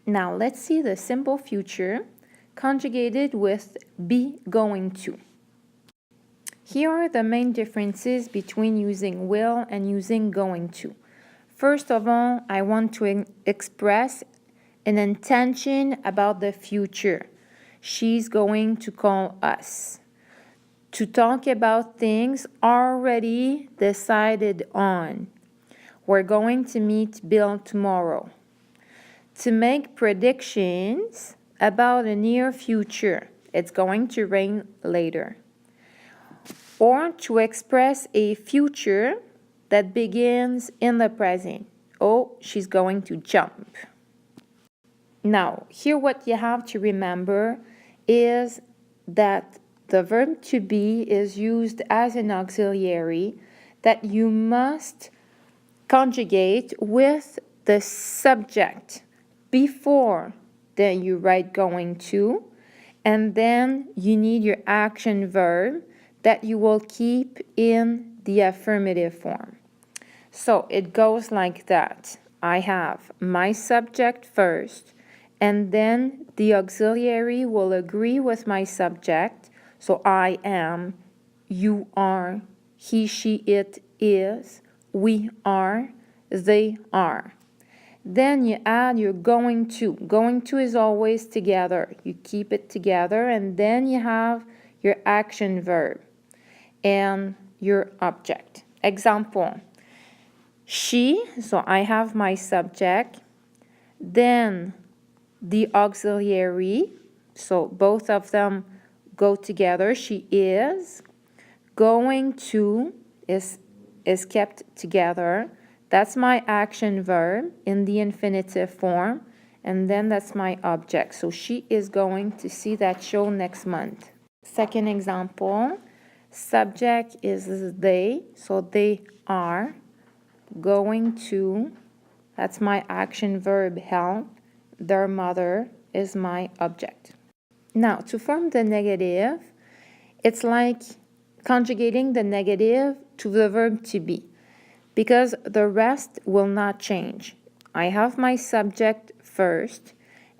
Now let's see the simple future conjugated with be going to. Here are the main differences between using will and using going to. First of all, I want to express an intention about the future. She's going to call us. To talk about things already decided on. We're going to meet Bill tomorrow. To make predictions about a near future. It's going to rain later. Or to express a future that begins in the present. Oh, she's going to jump. Now, here what you have to remember is that the verb to be is used as an auxiliary that you must conjugate with the subject before then you write going to, and then you need your action verb that you will keep in the affirmative form. So it goes like that. I have my subject first, and then the auxiliary will agree with my subject. So I am, you are, he, she, it is, we are, they are. Then you add your going to. Going to is always together. You keep it together, and then you have your action verb and your object. Example, she, so I have my subject, then the auxiliary, so both of them go together. She is, going to is kept together. That's my action verb in the infinitive form, and then that's my object. So she is going to see that show next month. Second example, subject is they, so they are going to, that's my action verb help, their mother is my object. Now, to form the negative, it's like conjugating the negative to the verb to be, because the rest will not change. I have my subject first,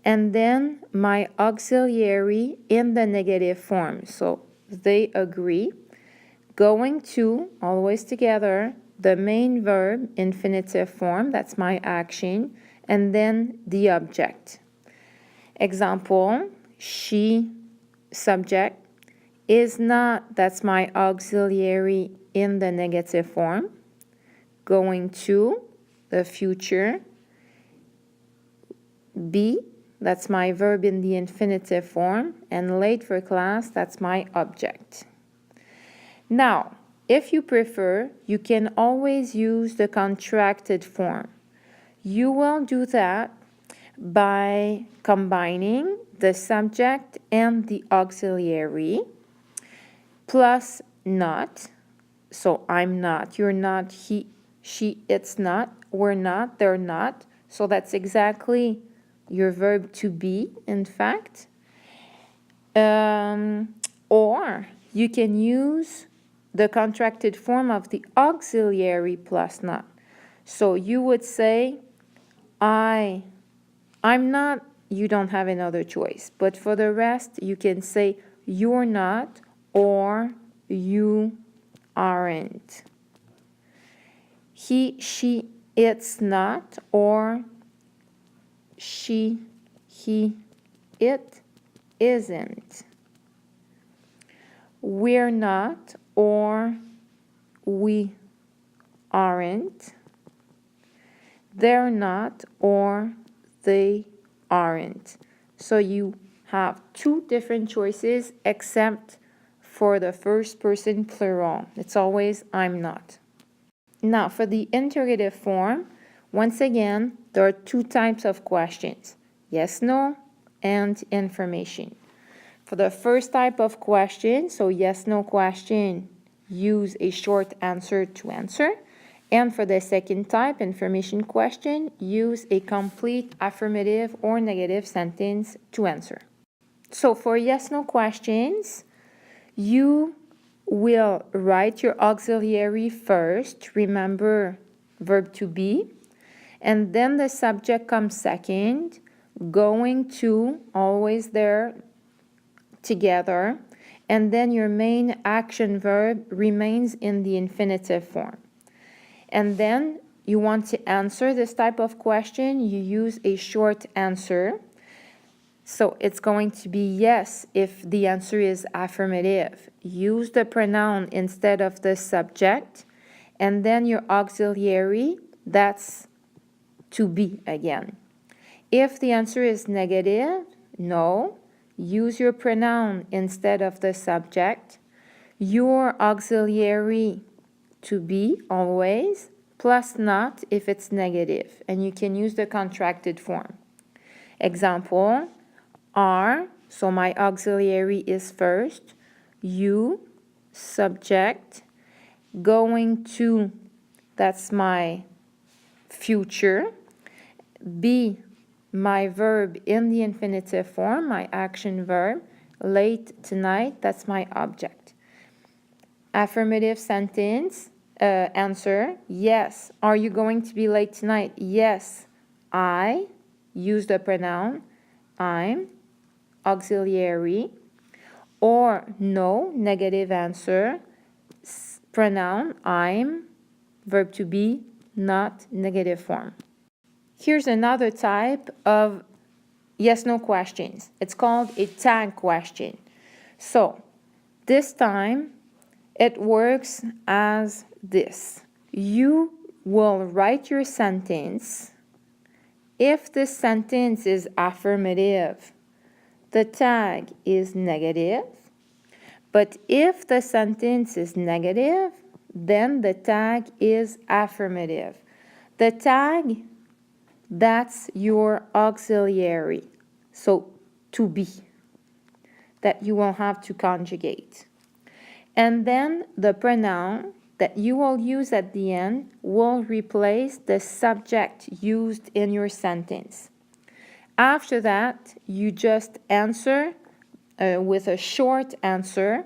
and then my auxiliary in the negative form. So they agree. Going to, always together, the main verb, infinitive form, that's my action, and then the object. Example, she, subject, is not, that's my auxiliary in the negative form. Going to, the future. Be, that's my verb in the infinitive form. And late for class, that's my object. Now, if you prefer, you can always use the contracted form. You will do that by combining the subject and the auxiliary plus not. So I'm not, you're not, he, she, it's not, we're not, they're not. So that's exactly your verb to be, in fact. Or you can use the contracted form of the auxiliary plus not. So you would say, I'm not, you don't have another choice. But for the rest, you can say you're not or you aren't. He, she, it's not, or she, he, it isn't. We're not, or we aren't. They're not, or they aren't. So you have two different choices except for the first person plural. It's always I'm not. Now for the interrogative form, once again, there are two types of questions. Yes, no, and information. For the first type of question, so yes, no question, use a short answer to answer. And for the second type, information question, use a complete affirmative or negative sentence to answer. So for yes, no questions, you will write your auxiliary first. Remember, verb to be. And then the subject comes second. going to, always there together, and then your main action verb remains in the infinitive form. And then you want to answer this type of question, you use a short answer. So it's going to be yes if the answer is affirmative. Use the pronoun instead of the subject, and then your auxiliary, that's to be again. If the answer is negative, no, use your pronoun instead of the subject. Your auxiliary to be always, plus not if it's negative, and you can use the contracted form. Example, are, so my auxiliary is first, you, subject, going to, that's my future, be, my verb in the infinitive form, my action verb, late tonight, that's my object. Affirmative sentence, answer, yes. Are you going to be late tonight? Yes. I, use the pronoun, I'm, auxiliary. Or no, negative answer, pronoun, I'm, verb to be, not negative form. Here's another type of yes-no questions. It's called a tag question. So this time it works as this. You will write your sentence. If this sentence is affirmative, the tag is negative. But if the sentence is negative, then the tag is affirmative. The tag, that's your auxiliary, so to be, that you will have to conjugate. And then the pronoun that you will use at the end will replace the subject used in your sentence. After that, you just answer with a short answer,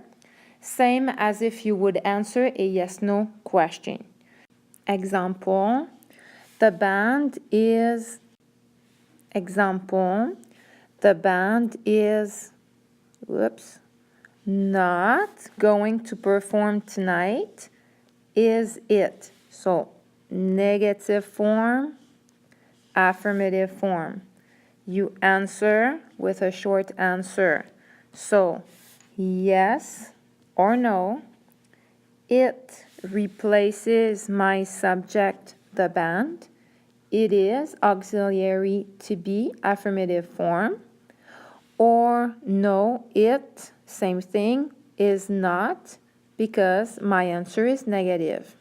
same as if you would answer a yes-no question. Example, the band is, not going to perform tonight, is it? So, negative form, affirmative form. You answer with a short answer. So, yes or no. It replaces my subject, the band. It is auxiliary to be, affirmative form. Or no, it, same thing, is not, because my answer is negative.